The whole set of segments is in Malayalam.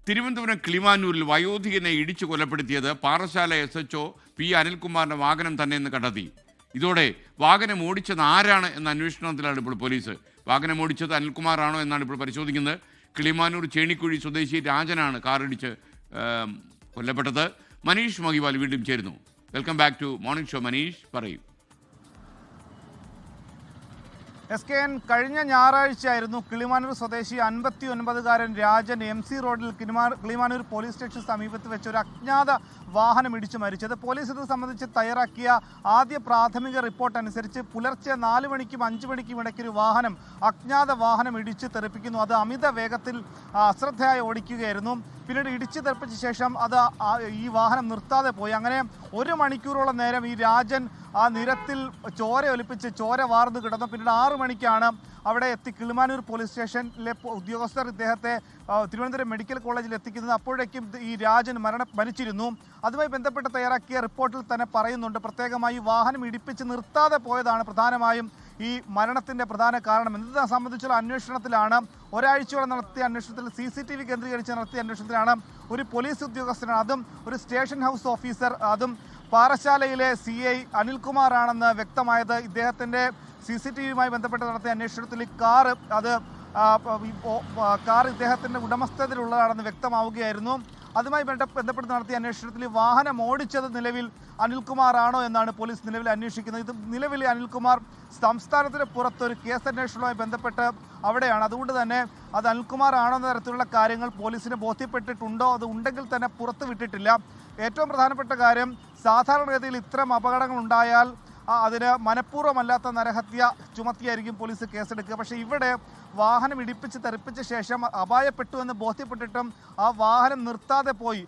തിരുവനന്തപുരം കിളിമാനൂരിൽ വയോധികനെ ഇടിച്ചു കൊലപ്പെടുത്തിയത് പാറശാല SHO പി അനിൽകുമാറിന്റെ വാഹനം തന്നെയെന്ന് കണ്ടെത്തി. ഇതോടെ വാഹനം ഓടിച്ചത് ആരാണ് എന്ന അന്വേഷണത്തിലാണ് ഇപ്പോൾ പോലീസ്. വാഹനം ഓടിച്ചത് അനിൽകുമാറാണോ എന്നാണ് ഇപ്പോൾ പരിശോധിക്കുന്നത്. കിളിമാനൂർ ചേണിക്കുഴി സ്വദേശി രാജനാണ് കാറിടിച്ച് കൊല്ലപ്പെട്ടത്. മനീഷ് മഹിവാൽ വീണ്ടും ചേരുന്നു. Welcome back to morning show. Manish, പറയൂ. SKN കഴിഞ്ഞ ഞായറാഴ്ചയായിരുന്നു കിളിമാനൂർ സ്വദേശി 59-കാരൻ രാജൻ MC റോഡിൽ കിളിമാനൂർ പോലീസ് സ്റ്റേഷൻ സമീപത്ത് വെച്ച് ഒരു അജ്ഞാത വാഹനം ഇടിച്ചു മരിച്ചത്. പോലീസ് ഇത് സംബന്ധിച്ച് തയ്യാറാക്കിയ ആദ്യ പ്രാഥമിക റിപ്പോർട്ട് അനുസരിച്ച് പുലർച്ചെ 4 മണിക്കും 5 മണിക്കും ഇടയ്ക്കൊരു വാഹനം അജ്ഞാത വാഹനം ഇടിച്ച് തെറിപ്പിക്കുന്നു. അത് അമിത വേഗത്തിൽ അശ്രദ്ധയായി ഓടിക്കുകയായിരുന്നു. പിന്നീട് ഇടിച്ചു തെറിപ്പിച്ച ശേഷം അത് ഈ വാഹനം നിർത്താതെ പോയി. അങ്ങനെ 1 മണിക്കൂറോളം നേരം ഈ രാജൻ ആ നിരത്തിൽ ചോര ഒലിപ്പിച്ച് ചോര വാർന്നു കിടന്നു. പിന്നീട് 6 മണിക്കാണ് അവിടെ എത്തി കിളിമാനൂർ പോലീസ് സ്റ്റേഷനിലെ ഉദ്യോഗസ്ഥർ ഇദ്ദേഹത്തെ തിരുവനന്തപുരം മെഡിക്കൽ കോളേജിൽ എത്തിക്കുന്നത്. അപ്പോഴേക്കും ഈ രാജൻ മരിച്ചിരുന്നു. അതുമായി ബന്ധപ്പെട്ട് തയ്യാറാക്കിയ റിപ്പോർട്ടിൽ തന്നെ പറയുന്നുണ്ട്, പ്രത്യേകമായി വാഹനം ഇടിപ്പിച്ച് നിർത്താതെ പോയതാണ് പ്രധാനമായും ഈ മരണത്തിൻ്റെ പ്രധാന കാരണം. ഇത് സംബന്ധിച്ചുള്ള അന്വേഷണത്തിലാണ്, ഒരാഴ്ചയോളം നടത്തിയ അന്വേഷണത്തിൽ CCTV കേന്ദ്രീകരിച്ച് നടത്തിയ അന്വേഷണത്തിലാണ് ഒരു പോലീസ് ഉദ്യോഗസ്ഥനാണ്, അതും ഒരു സ്റ്റേഷൻ ഹൗസ് ഓഫീസർ, അതും പാറശാലയിലെ CI അനിൽകുമാറാണെന്ന് വ്യക്തമായത്. ഇദ്ദേഹത്തിൻ്റെ CCTVയുമായി ബന്ധപ്പെട്ട് നടത്തിയ അന്വേഷണത്തിൽ ഈ കാർ ഇദ്ദേഹത്തിൻ്റെ ഉടമസ്ഥതയിലുള്ളതാണെന്ന് വ്യക്തമാവുകയായിരുന്നു. അതുമായി ബന്ധപ്പെട്ട് നടത്തിയ അന്വേഷണത്തിൽ വാഹനം ഓടിച്ചത് നിലവിൽ അനിൽകുമാറാണോ എന്നാണ് പോലീസ് നിലവിൽ അന്വേഷിക്കുന്നത്. ഇത് നിലവിൽ അനിൽകുമാർ സംസ്ഥാനത്തിന് പുറത്തൊരു കേസ് അന്വേഷണവുമായി ബന്ധപ്പെട്ട് അവിടെയാണ്. അതുകൊണ്ട് തന്നെ അത് അനിൽകുമാർ ആണോ എന്ന തരത്തിലുള്ള കാര്യങ്ങൾ പോലീസിന് ബോധ്യപ്പെട്ടിട്ടുണ്ടോ, അത് ഉണ്ടെങ്കിൽ തന്നെ പുറത്ത് വിട്ടിട്ടില്ല. ഏറ്റവും പ്രധാനപ്പെട്ട കാര്യം, സാധാരണഗതിയിൽ ഇത്തരം അപകടങ്ങൾ ഉണ്ടായാൽ അതിന് മനഃപൂർവ്വമല്ലാത്ത നരഹത്യ ചുമത്തിയായിരിക്കും പോലീസ് കേസെടുക്കുക. പക്ഷേ ഇവിടെ വാഹനം ഇടിപ്പിച്ച് തെറിപ്പിച്ച ശേഷം അപായപ്പെട്ടു എന്ന് ബോധ്യപ്പെട്ടിട്ടും ആ വാഹനം നിർത്താതെ പോയി.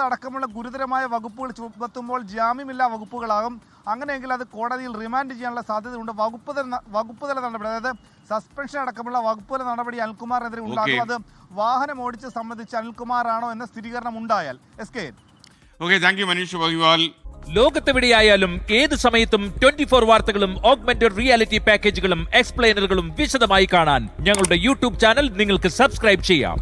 അടക്കമുള്ള ഗുരുതരമായ വകുപ്പുകൾ ചുമത്തുമ്പോൾ ജാമ്യമില്ലാ വകുപ്പുകളാകും. അങ്ങനെയെങ്കിൽ അത് കോടതിയിൽ റിമാൻഡ് ചെയ്യാനുള്ള സാധ്യതയുണ്ട്. വകുപ്പുതല നടപടി, അതായത് സസ്പെൻഷൻ അടക്കമുള്ള വകുപ്പുതല നടപടി അനിൽകുമാറിനെതിരെ ഉണ്ടാകും. അത് വാഹനം ഓടിച്ച് സംബന്ധിച്ച് അനിൽകുമാറാണോ എന്ന സ്ഥിരീകരണം ഉണ്ടായാൽ. SKN. Okay, thank you Manish Mahiwal. ലോകത്തെവിടെയായാലും ഏത് സമയത്തും 24 വാർത്തകളും ഓഗ്മെന്റഡ് റിയാലിറ്റി പാക്കേജുകളും എക്സ്പ്ലെയിനറുകളും വിശദമായി കാണാൻ ഞങ്ങളുടെ YouTube ചാനൽ നിങ്ങൾക്ക് സബ്സ്ക്രൈബ് ചെയ്യാം.